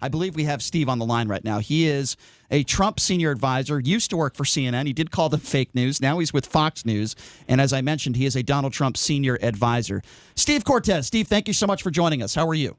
I believe we have Steve on the line right now. He is a Trump senior advisor, used to work for CNN. He did call them fake news. Now he's with Fox News. And as I mentioned, he is a Donald Trump senior advisor. Steve Cortes. Steve, thank you so much for joining us. How are you?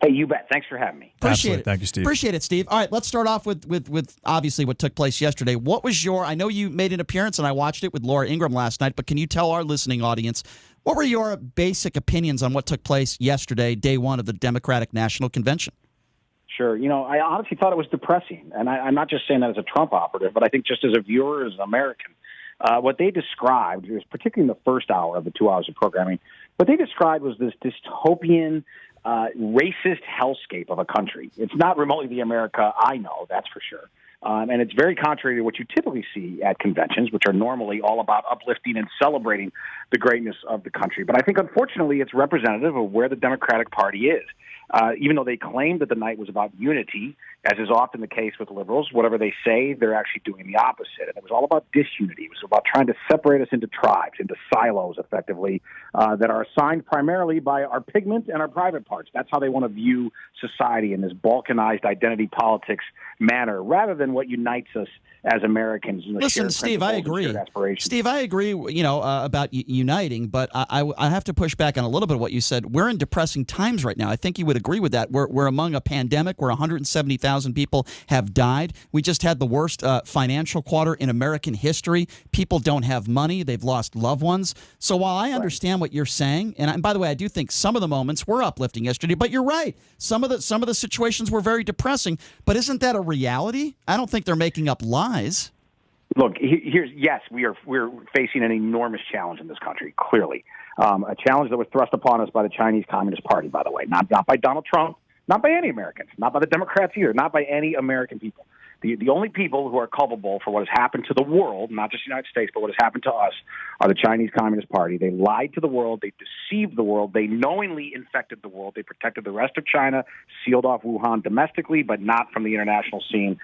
Hey, you bet. Thanks for having me. Appreciate it. Thank you, Steve. Appreciate it, Steve. All right, let's start off with obviously what took place yesterday. What was I know you made an appearance and I watched it with Laura Ingraham last night, but can you tell our listening audience, what were your basic opinions on what took place yesterday, day one of the Democratic National Convention? Sure. I honestly thought it was depressing. And I'm not just saying that as a Trump operative, but I think just as a viewer, as an American, what they described, particularly in the first hour of the 2 hours of programming, what they described was this dystopian, racist hellscape of a country. It's not remotely the America I know, that's for sure. And it's very contrary to what you typically see at conventions, which are normally all about uplifting and celebrating the greatness of the country. But I think, unfortunately, it's representative of where the Democratic Party is. Even though they claimed that the night was about unity, as is often the case with liberals, whatever they say, they're actually doing the opposite. And it was all about disunity. It was about trying to separate us into tribes, into silos, effectively, that are assigned primarily by our pigment and our private parts. That's how they want to view society in this balkanized identity politics manner, rather than what unites us as Americans. Listen, Steve, I agree. Steve, I agree, about uniting, but I have to push back on a little bit of what you said. We're in depressing times right now. I think you would agree with that. We're among a pandemic where 170,000 people have died. We just had the worst financial quarter in American history. People don't have money. They've lost loved ones. So while I understand what you're saying, and by the way, I do think some of the moments were uplifting yesterday, but you're right. Some of the situations were very depressing. But isn't that a reality? I don't think they're making up lies. Look, yes, we're facing an enormous challenge in this country, clearly. A challenge that was thrust upon us by the Chinese Communist Party, by the way, not by Donald Trump, not by any Americans, not by the Democrats either, not by any American people. The only people who are culpable for what has happened to the world, not just the United States, but what has happened to us, are the Chinese Communist Party. They lied to the world. They deceived the world. They knowingly infected the world. They protected the rest of China, sealed off Wuhan domestically, but not from the international scene.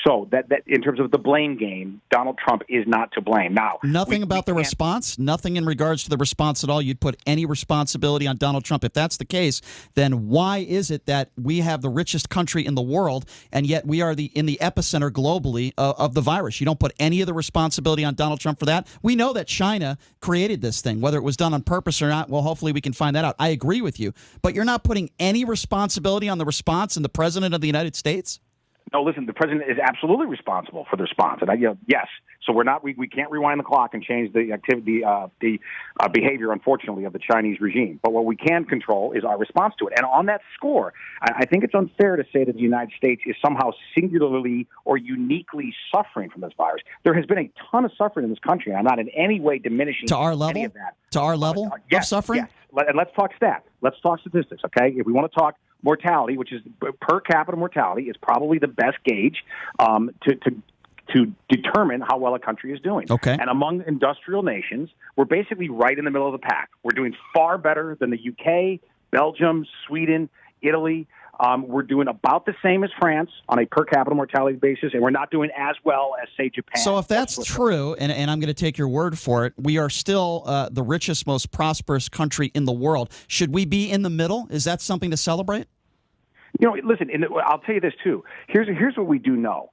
So that in terms of the blame game, Donald Trump is not to blame. Now, nothing about the response, nothing in regards to the response at all. You'd put any responsibility on Donald Trump. If that's the case, then why is it that we have the richest country in the world, and yet we are in the epicenter globally of the virus? You don't put any of the responsibility on Donald Trump for that. We know that China created this thing. Whether it was done on purpose or not, well, hopefully we can find that out. I agree with you. But you're not putting any responsibility on the response and the President of the United States? No, listen, the president is absolutely responsible for the response. And yes. So we can't rewind the clock and change the activity, the behavior, unfortunately, of the Chinese regime. But what we can control is our response to it. And on that score, I think it's unfair to say that the United States is somehow singularly or uniquely suffering from this virus. There has been a ton of suffering in this country, and I'm not in any way diminishing to our level. Any of that. To our level Yes, of suffering. Yes. And let's talk stats. Let's talk statistics. Okay, if we want to talk mortality, which is per capita mortality, is probably the best gauge to determine how well a country is doing. Okay. And among industrial nations, we're basically right in the middle of the pack. We're doing far better than the UK, Belgium, Sweden, Italy. We're doing about the same as France on a per capita mortality basis, and we're not doing as well as, say, Japan. So if that's true, and I'm going to take your word for it, we are still the richest, most prosperous country in the world. Should we be in the middle? Is that something to celebrate? Listen, I'll tell you this, too. Here's what we do know.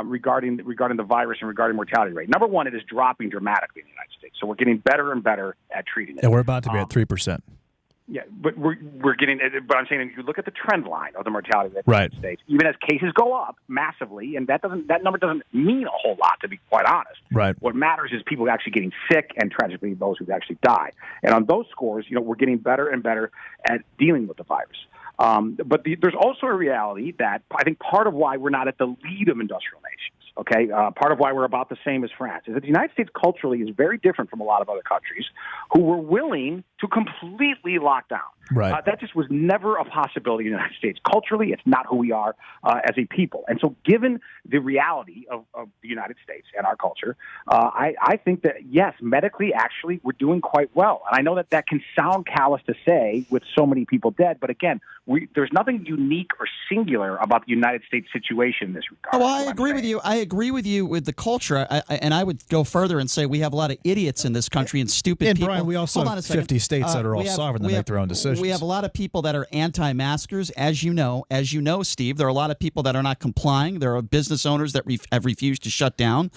Regarding the virus and regarding mortality rate. Number one, it is dropping dramatically in the United States. So we're getting better and better at treating it. And we're about to be at 3%. Yeah, but we're getting. But I'm saying, if you look at the trend line of the mortality rate in the Right. United States, even as cases go up massively, and that number doesn't mean a whole lot, to be quite honest. Right. What matters is people actually getting sick, and tragically those who actually die. And on those scores, we're getting better and better at dealing with the virus. But there's also a reality that I think part of why we're not at the lead of industrial nations, okay, part of why we're about the same as France, is that the United States culturally is very different from a lot of other countries who were willing to completely lock down. Right. That just was never a possibility in the United States. Culturally, it's not who we are as a people. And so given the reality of the United States and our culture, I think that, yes, medically, actually, we're doing quite well. And I know that can sound callous to say with so many people dead, but again, there's nothing unique or singular about the United States situation in this regard. Oh, I agree with you. I agree with you with the culture. And I would go further and say we have a lot of idiots in this country and stupid people. And Brian, we also have 50 states. states that are all sovereign that make their own decisions. We have a lot of people that are anti-maskers, as you know, Steve. There are a lot of people that are not complying. There are business owners that have refused to shut down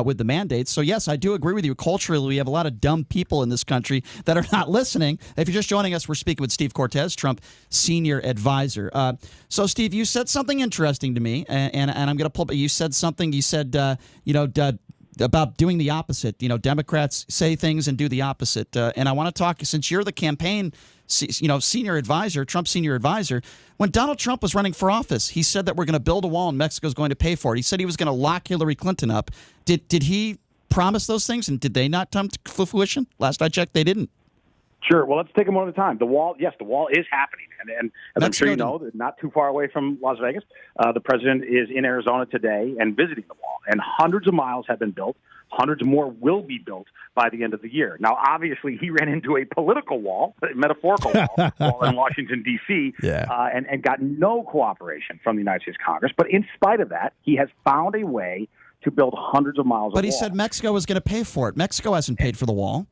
with the mandates. So, yes, I do agree with you. Culturally, we have a lot of dumb people in this country that are not listening. If you're just joining us, we're speaking with Steve Cortes, Trump senior advisor. So, Steve, you said something interesting to me, and I'm going to pull. You said something. You said, about doing the opposite. Democrats say things and do the opposite. And I want to talk, since you're the campaign, senior advisor, Trump senior advisor. When Donald Trump was running for office, he said that we're going to build a wall and Mexico's going to pay for it. He said he was going to lock Hillary Clinton up. Did he promise those things, and did they not come to fruition? Last I checked, they didn't. Sure. Well, let's take them one at a time. The wall is happening. And as I'm sure you know, not too far away from Las Vegas, the president is in Arizona today and visiting the wall. And hundreds of miles have been built. Hundreds more will be built by the end of the year. Now, obviously, he ran into a political wall, a metaphorical wall in Washington, D.C., and got no cooperation from the United States Congress. But in spite of that, he has found a way to build hundreds of miles of wall. But he said Mexico was going to pay for it. Mexico hasn't paid for the wall.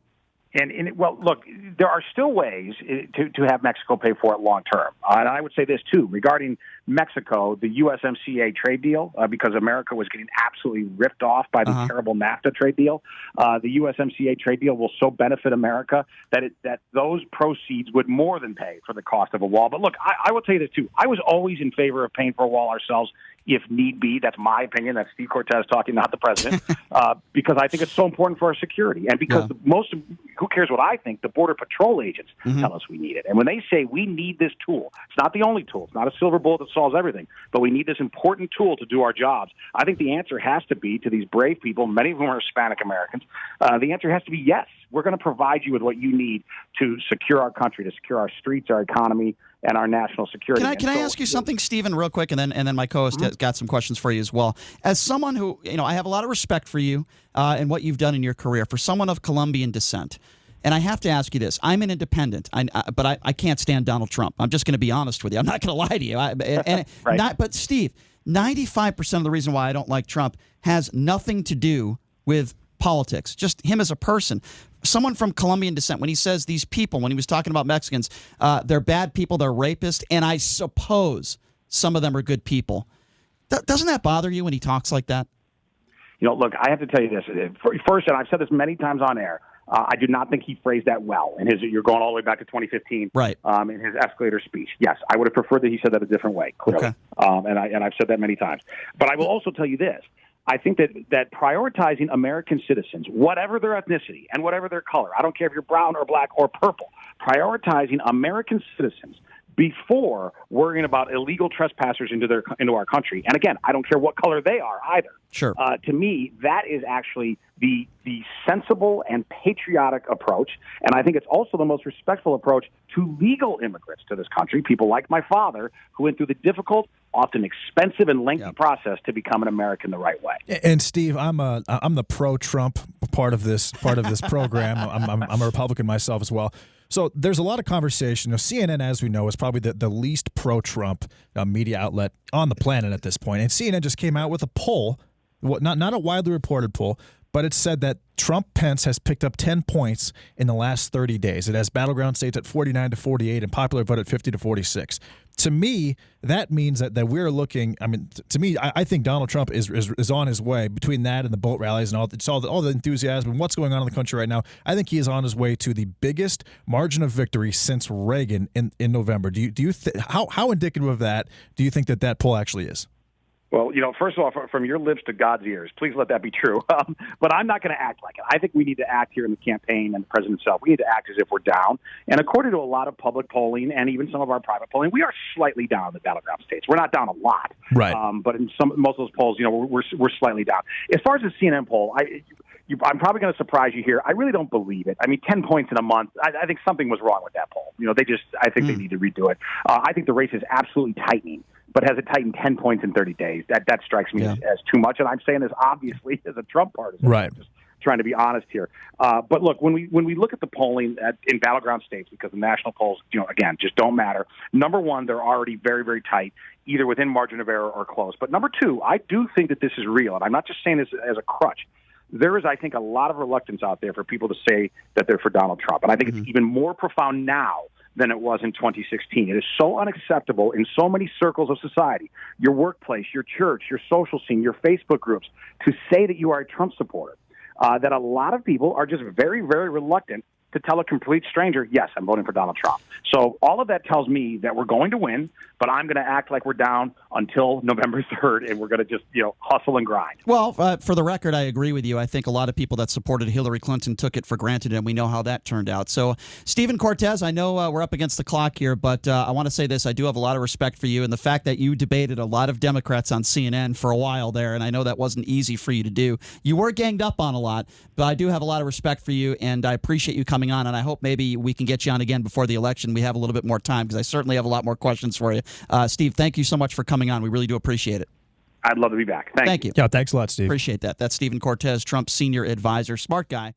Well, look, there are still ways to have Mexico pay for it long term. And I would say this, too, regarding Mexico, the USMCA trade deal, because America was getting absolutely ripped off by the terrible NAFTA trade deal. The USMCA trade deal will so benefit America that those proceeds would more than pay for the cost of a wall. But look, I will tell you this, too. I was always in favor of paying for a wall ourselves if need be. That's my opinion. That's Steve Cortes talking, not the president, because I think it's so important for our security. And because who cares what I think, the Border Patrol agents tell us we need it. And when they say we need this tool, it's not the only tool. It's not a silver bullet that solves everything, but we need this important tool to do our jobs. I think the answer has to be, to these brave people, many of whom are Hispanic Americans, the answer has to be yes. We're going to provide you with what you need to secure our country, to secure our streets, our economy, and our national security. Can I ask you something, Stephen, real quick, and then my co-host has got some questions for you as well. As someone who, I have a lot of respect for you and what you've done in your career, for someone of Colombian descent. And I have to ask you this. I'm an independent, but I can't stand Donald Trump. I'm just going to be honest with you. I'm not going to lie to you. Right. But, Steve, 95% of the reason why I don't like Trump has nothing to do with politics, just him as a person. Someone from Colombian descent, when he says these people, when he was talking about Mexicans, they're bad people, they're rapists, and I suppose some of them are good people. Doesn't that bother you when he talks like that? Look, I have to tell you this. First, and I've said this many times on air, I do not think he phrased that well. You're going all the way back to 2015, right? In his escalator speech. Yes, I would have preferred that he said that a different way, clearly. Okay. And I've said that many times. But I will also tell you this. I think that prioritizing American citizens, whatever their ethnicity and whatever their color, I don't care if you're brown or black or purple, prioritizing American citizens before worrying about illegal trespassers into our country. And again, I don't care what color they are either. Sure. To me, that is actually the sensible and patriotic approach. And I think it's also the most respectful approach to legal immigrants to this country, people like my father, who went through the difficult, often expensive and lengthy process to become an American the right way. And Steve, I'm the pro-Trump part of this program. I'm a Republican myself as well. So there's a lot of conversation. CNN, as we know, is probably the least pro-Trump media outlet on the planet at this point. And CNN just came out with a poll, not a widely reported poll, but it said that Trump-Pence has picked up 10 points in the last 30 days. It has battleground states at 49-48 and popular vote at 50-46. To me, that means that we're looking. I mean, to me, I think Donald Trump is on his way. Between that and the boat rallies and all the enthusiasm and what's going on in the country right now, I think he is on his way to the biggest margin of victory since Reagan in November. How indicative of that do you think that poll actually is? Well, first of all, from your lips to God's ears, please let that be true. But I'm not going to act like it. I think we need to act here in the campaign and the president himself. We need to act as if we're down. And according to a lot of public polling and even some of our private polling, we are slightly down in the battleground states. We're not down a lot. Right. But in most of those polls, we're slightly down. As far as the CNN poll, I'm probably going to surprise you here. I really don't believe it. I mean, 10 points in a month, I think something was wrong with that poll. I think they need to redo it. I think the race is absolutely tightening. But has it tightened 10 points in 30 days? That strikes me as too much. And I'm saying this obviously as a Trump partisan. Right. I'm just trying to be honest here. But look, when we look at the polling in battleground states, because the national polls, again, just don't matter. Number one, they're already very, very tight, either within margin of error or close. But number two, I do think that this is real. And I'm not just saying this as a crutch. there is, I think, a lot of reluctance out there for people to say that they're for Donald Trump. And I think it's even more profound now than it was in 2016. It is so unacceptable in so many circles of society, your workplace, your church, your social scene, your Facebook groups, to say that you are a Trump supporter, that a lot of people are just very, very reluctant to tell a complete stranger, yes, I'm voting for Donald Trump. So all of that tells me that we're going to win, but I'm going to act like we're down until November 3rd, and we're going to just, hustle and grind. Well, for the record, I agree with you. I think a lot of people that supported Hillary Clinton took it for granted, and we know how that turned out. So, Stephen Cortes, I know we're up against the clock here, but I want to say this. I do have a lot of respect for you, and the fact that you debated a lot of Democrats on CNN for a while there, and I know that wasn't easy for you to do. You were ganged up on a lot, but I do have a lot of respect for you, and I appreciate you coming on, and I hope maybe we can get you on again before the election. We have a little bit more time, because I certainly have a lot more questions for you. Steve, thank you so much for coming on. We really do appreciate it. I'd love to be back. Thank you. Yeah, thanks a lot, Steve. Appreciate that. That's Stephen Cortes, Trump's senior advisor, smart guy.